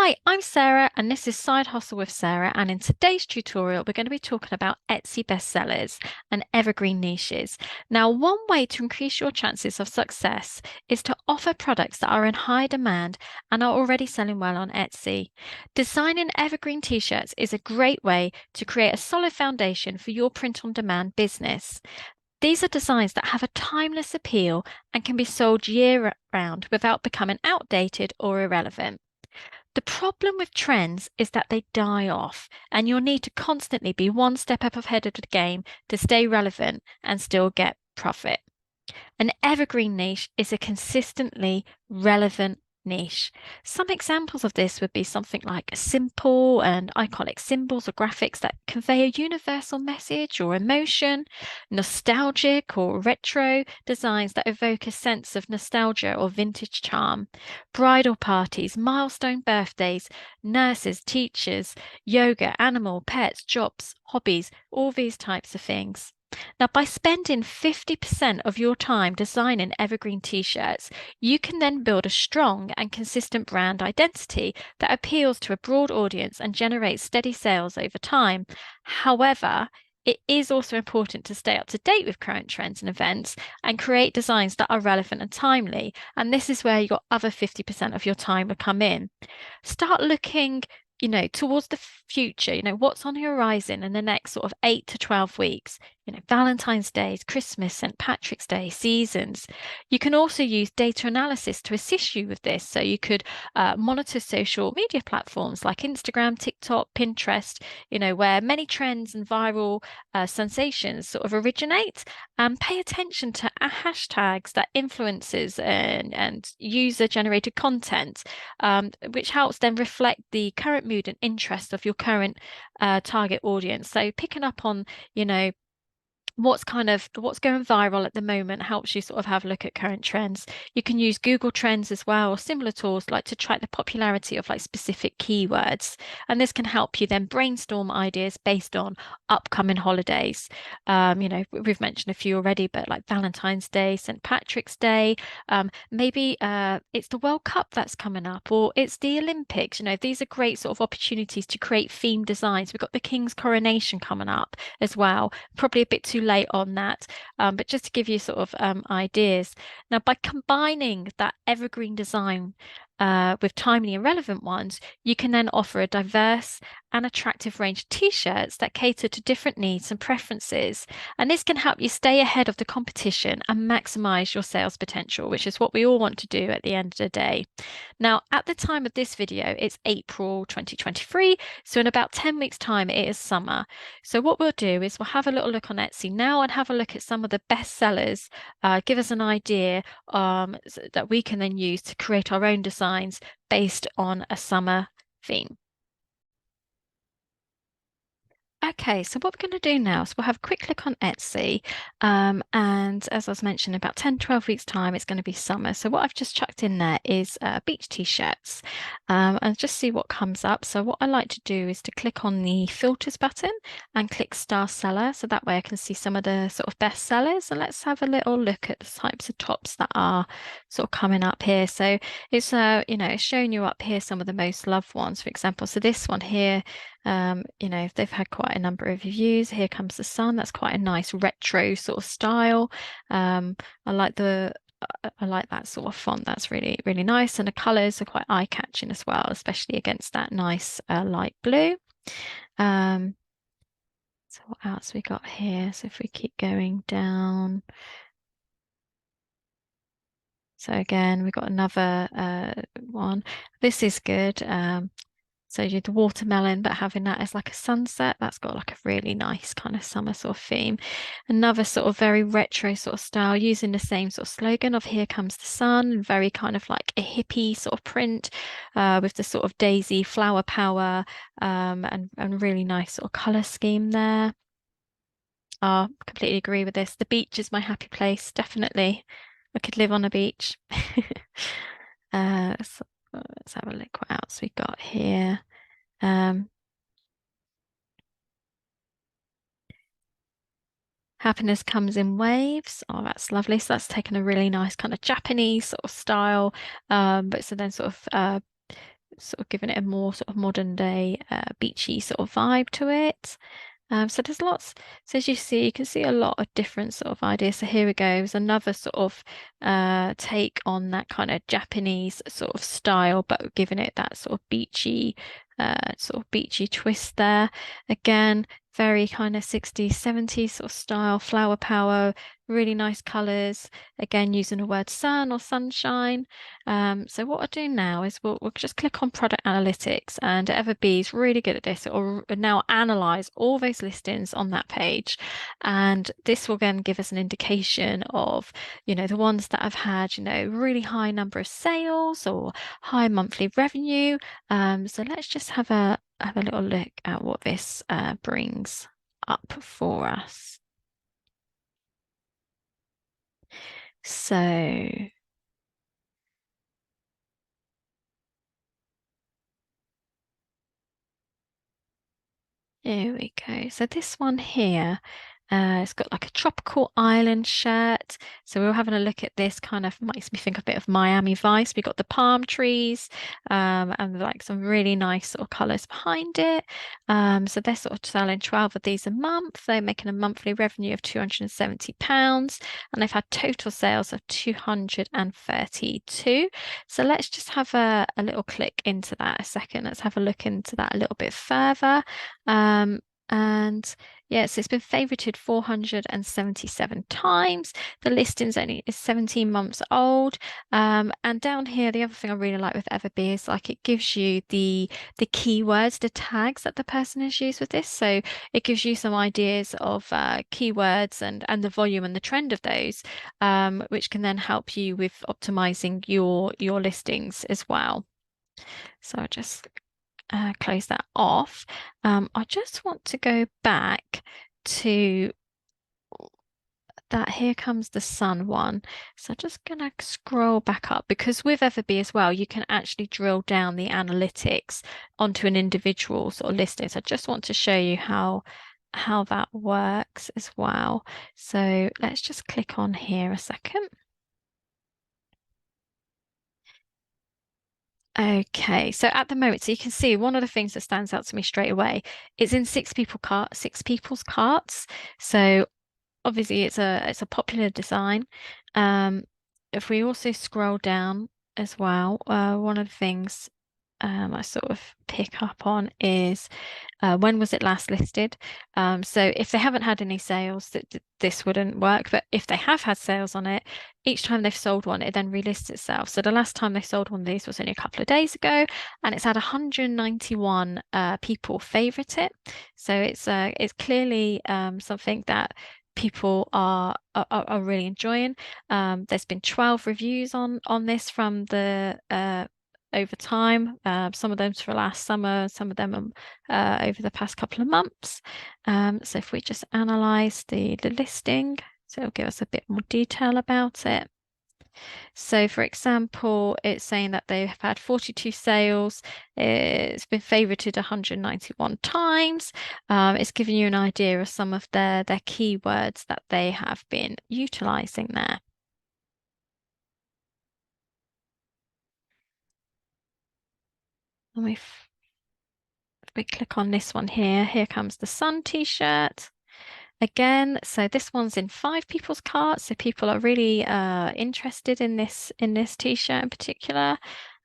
Hi, I'm Sarah, and this is Side Hustle with Sarah. And in today's tutorial, we're going to be talking about Etsy bestsellers and evergreen niches. Now, one way to increase your chances of success is to offer products that are in high demand and are already selling well on Etsy. Designing evergreen t-shirts is a great way to create a solid foundation for your print-on-demand business. These are designs that have a timeless appeal and can be sold year round without becoming outdated or irrelevant. The problem with trends is that they die off, and you'll need to constantly be one step up ahead of the game to stay relevant and still get profit. An evergreen niche is a consistently relevant niche. Some examples of this would be something like simple and iconic symbols or graphics that convey a universal message or emotion, nostalgic or retro designs that evoke a sense of nostalgia or vintage charm, bridal parties, milestone birthdays, nurses, teachers, yoga, animal, pets, jobs, hobbies, all these types of things. Now, by spending 50% of your time designing evergreen t-shirts, you can then build a strong and consistent brand identity that appeals to a broad audience and generates steady sales over time. However, it is also important to stay up to date with current trends and events and create designs that are relevant and timely. And this is where your other 50% of your time will come in. Start looking towards the future, what's on the horizon in the next sort of 8 to 12 weeks, Valentine's Day, Christmas, St. Patrick's Day, seasons. You can also use data analysis to assist you with this. So you could monitor social media platforms like Instagram, TikTok, Pinterest, where many trends and viral sensations sort of originate, and pay attention to hashtags that influences and user-generated content, which helps then reflect the current mood and interest of your current target audience. So picking up on, what's going viral at the moment helps you sort of have a look at current trends. You can use Google Trends as well, or similar tools like to track the popularity of like specific keywords. And this can help you then brainstorm ideas based on upcoming holidays. We've mentioned a few already, but like Valentine's Day, St. Patrick's Day, maybe it's the World Cup that's coming up, or it's the Olympics. These are great sort of opportunities to create themed designs. We've got the King's coronation coming up as well. Probably a bit too late on that, but just to give you sort of ideas. Now, by combining that evergreen design with timely and relevant ones, you can then offer a diverse and attractive range of t-shirts that cater to different needs and preferences. And this can help you stay ahead of the competition and maximize your sales potential, which is what we all want to do at the end of the day. Now, at the time of this video, it's April 2023. So in about 10 weeks' time, it is summer. So what we'll do is we'll have a little look on Etsy now and have a look at some of the best sellers, give us an idea that we can then use to create our own designs based on a summer theme. Okay, so what we're going to do now is we'll have a quick click on Etsy. And as I was mentioning, about 10, 12 weeks time, it's going to be summer. So what I've just chucked in there is beach t-shirts, and just see what comes up. So what I like to do is to click on the filters button and click star seller. So that way I can see some of the sort of best sellers. And let's have a little look at the types of tops that are sort of coming up here. So it's, it's showing you up here some of the most loved ones, for example. So this one here, they've had quite a number of reviews. Here Comes the Sun. That's quite a nice retro sort of style. I like that sort of font. That's really, really nice. And the colors are quite eye-catching as well, especially against that nice light blue. So what else we got here? So if we keep going down. So again, we've got another one. This is good. So you the watermelon, but having that as like a sunset, that's got like a really nice kind of summer sort of theme. Another sort of very retro sort of style, using the same sort of slogan of Here Comes the Sun, very kind of like a hippie sort of print, with the sort of daisy flower power, and really nice sort of color scheme there. I completely agree with this. The beach is my happy place, definitely. I could live on a beach. So let's have a look what else we got here. Happiness comes in waves. Oh, that's lovely. So that's taken a really nice kind of Japanese sort of style. But so then sort of sort of giving it a more sort of modern day beachy sort of vibe to it. So there's lots. So as you see, you can see a lot of different sort of ideas. So here we go. There's another sort of take on that kind of Japanese sort of style, but giving it that sort of beachy twist there. Again, very kind of 60s, 70s sort of style, flower power, really nice colors. Again, using the word sun or sunshine. So what I'll do now is we'll just click on product analytics, and Everbee is really good at this. It will now analyze all those listings on that page, and this will then give us an indication of, the ones that have had, really high number of sales or high monthly revenue. So let's just have a little look at what this brings up for us. So here we go. So this one here, it's got like a tropical island shirt. So we were having a look at this, kind of makes me think a bit of Miami Vice. We got the palm trees, and like some really nice sort of colours behind it. So they're sort of selling 12 of these a month. They're making a monthly revenue of £270, and they've had total sales of 232. So let's just have a little click into that a second. Let's have a look into that a little bit further. And yes, it's been favorited 477 times. The listing's only is 17 months old. And down here, the other thing I really like with Everbee is like it gives you the keywords, the tags that the person has used with this. So it gives you some ideas of keywords and the volume and the trend of those, which can then help you with optimizing your listings as well. So I just close that off. I just want to go back to that Here Comes the Sun one. So I'm just going to scroll back up, because with Everbee as well, you can actually drill down the analytics onto an individual sort of listing. So I just want to show you how that works as well. So let's just click on here a second. Okay, so at the moment, so you can see one of the things that stands out to me straight away is in six people's carts. So obviously it's a popular design. If we also scroll down as well, one of the things I sort of pick up on is when was it last listed? So if they haven't had any sales, this wouldn't work. But if they have had sales on it, each time they've sold one, it then relists itself. So the last time they sold one of these was only a couple of days ago, and it's had 191 people favorite it. So it's clearly something that people are really enjoying. There's been 12 reviews on this from the over time. Some of them for last summer, some of them over the past couple of months. So if we just analyze the listing, so it'll give us a bit more detail about it. So for example, it's saying that they have had 42 sales. It's been favorited 191 times. It's giving you an idea of some of their keywords that they have been utilizing there. And we click on this one here. Here comes the sun t-shirt. Again, so this one's in 5 people's carts, so people are really interested in this t-shirt in particular.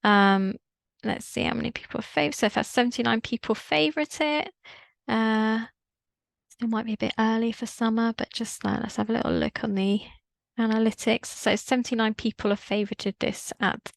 Let's see how many people favorite. So if that's 79 people favorite it. It might be a bit early for summer, but just let's have a little look on the analytics. So 79 people have favorited this at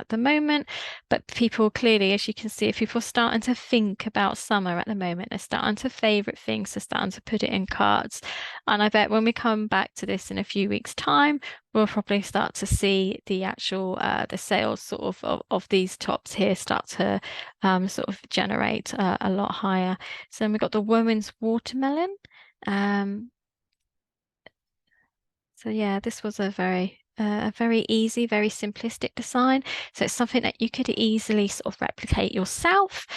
the moment, but people clearly, as you can see, if people are starting to think about summer at the moment, they're starting to favorite things, they're starting to put it in carts. And I bet when we come back to this in a few weeks' time, we'll probably start to see the actual the sales sort of these tops here start to sort of generate a lot higher. So then we've got the women's watermelon. So yeah, this was a very easy, very simplistic design. So it's something that you could easily sort of replicate yourself.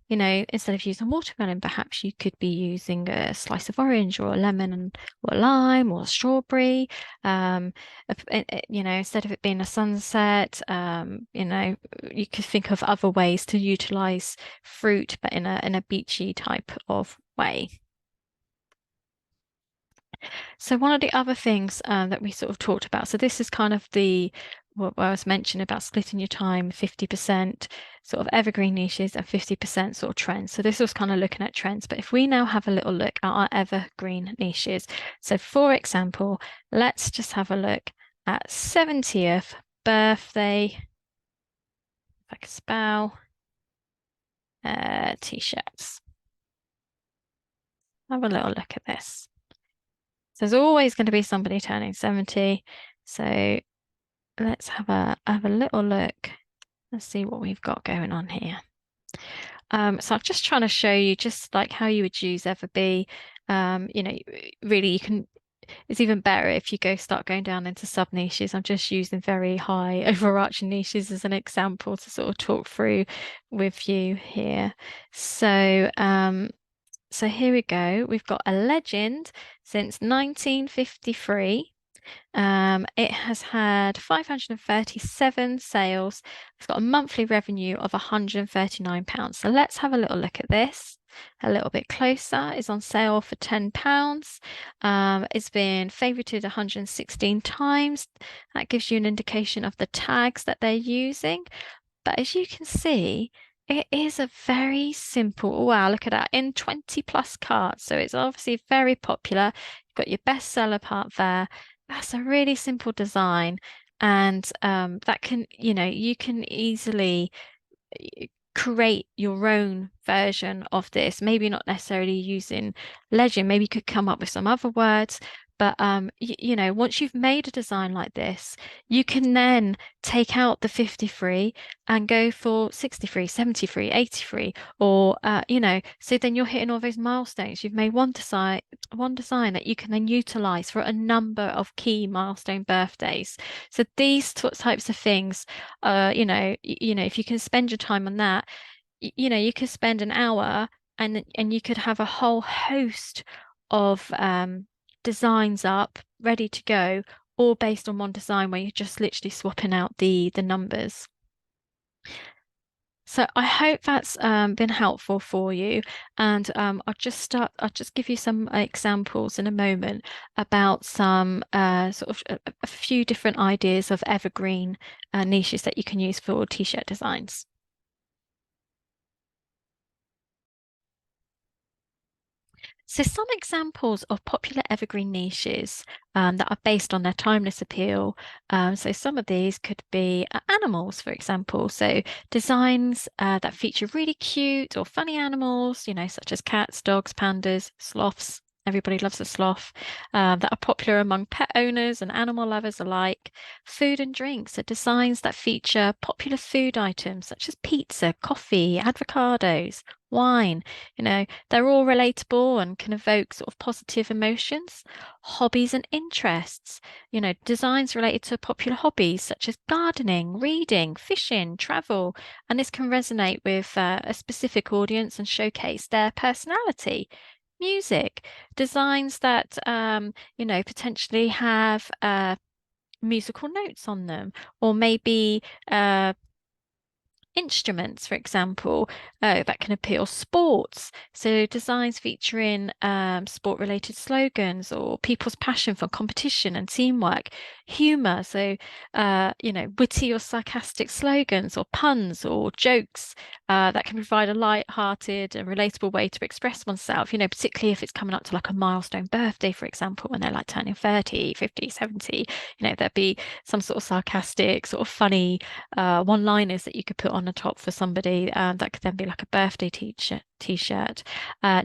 instead of using watermelon, perhaps you could be using a slice of orange or a lemon or a lime or a strawberry. Um, instead of it being a sunset, you could think of other ways to utilize fruit, but in a beachy type of way. So one of the other things that we sort of talked about, so this is kind of what I was mentioning about splitting your time 50% sort of evergreen niches and 50% sort of trends. So this was kind of looking at trends, but if we now have a little look at our evergreen niches. So for example, let's just have a look at 70th birthday, if I can spell, t-shirts. Have a little look at this. So there's always going to be somebody turning 70. So let's have a little look. Let's see what we've got going on here. So I'm just trying to show you just like how you would use Everbee. Really you can, it's even better if you start going down into sub niches. I'm just using very high overarching niches as an example to sort of talk through with you here. So here we go. We've got a legend since 1953. It has had 537 sales. It's got a monthly revenue of £139. So let's have a little look at this a little bit closer. It's on sale for £10. It's been favorited 116 times. That gives you an indication of the tags that they're using. But as you can see, it is a very simple, wow, look at that, in 20 plus cards. So it's obviously very popular. You've got your bestseller part there. That's a really simple design. And that can, you can easily create your own version of this. Maybe not necessarily using legend. Maybe you could come up with some other words. But once you've made a design like this, you can then take out the 53 and go for 63, 73, 83, or so then you're hitting all those milestones. You've made one design that you can then utilize for a number of key milestone birthdays. So these types of things, if you can spend your time on that, you could spend an hour and you could have a whole host of designs up ready to go, all based on one design where you're just literally swapping out the numbers. So I hope that's been helpful for you, and I'll just give you some examples in a moment about some sort of a few different ideas of evergreen niches that you can use for t-shirt designs. So some examples of popular evergreen niches that are based on their timeless appeal. So some of these could be animals, for example. So designs that feature really cute or funny animals, such as cats, dogs, pandas, sloths. Everybody loves a sloth, that are popular among pet owners and animal lovers alike. Food and drinks are designs that feature popular food items such as pizza, coffee, avocados, wine. They're all relatable and can evoke sort of positive emotions. Hobbies and interests, designs related to popular hobbies such as gardening, reading, fishing, travel, and this can resonate with a specific audience and showcase their personality. Music, designs that potentially have musical notes on them, or maybe instruments, for example, that can appeal. Sports, so designs featuring sport-related slogans or people's passion for competition and teamwork. Humor, so witty or sarcastic slogans or puns or jokes that can provide a light-hearted and relatable way to express oneself, particularly if it's coming up to like a milestone birthday, for example, when they're like turning 30, 50, 70, there'd be some sort of sarcastic, sort of funny one-liners that you could put on the top for somebody that could then be like a birthday teacher t-shirt.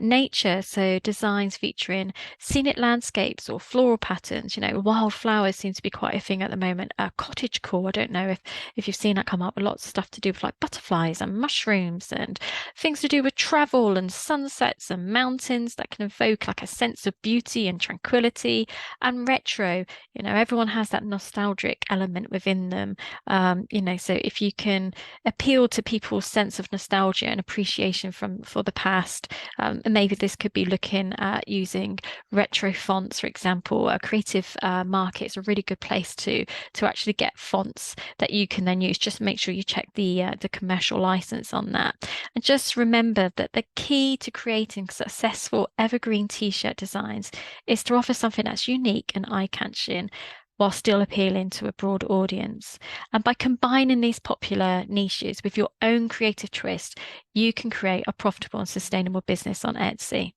Nature, so designs featuring scenic landscapes or floral patterns. Wildflowers seem to be quite a thing at the moment. Cottage core, I don't know if you've seen that come up. Lots of stuff to do with like butterflies and mushrooms and things to do with travel and sunsets and mountains that can evoke like a sense of beauty and tranquility. And retro, everyone has that nostalgic element within them. So if you can appeal to people's sense of nostalgia and appreciation for the past, and maybe this could be looking at using retro fonts, for example. A creative market is a really good place to actually get fonts that you can then use. Just make sure you check the commercial license on that. And just remember that the key to creating successful evergreen t-shirt designs is to offer something that's unique and eye-catching while still appealing to a broad audience. And by combining these popular niches with your own creative twist, you can create a profitable and sustainable business on Etsy.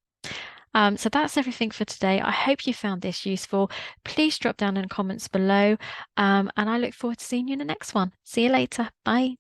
So that's everything for today. I hope you found this useful. Please drop down in the comments below, and I look forward to seeing you in the next one. See you later. Bye.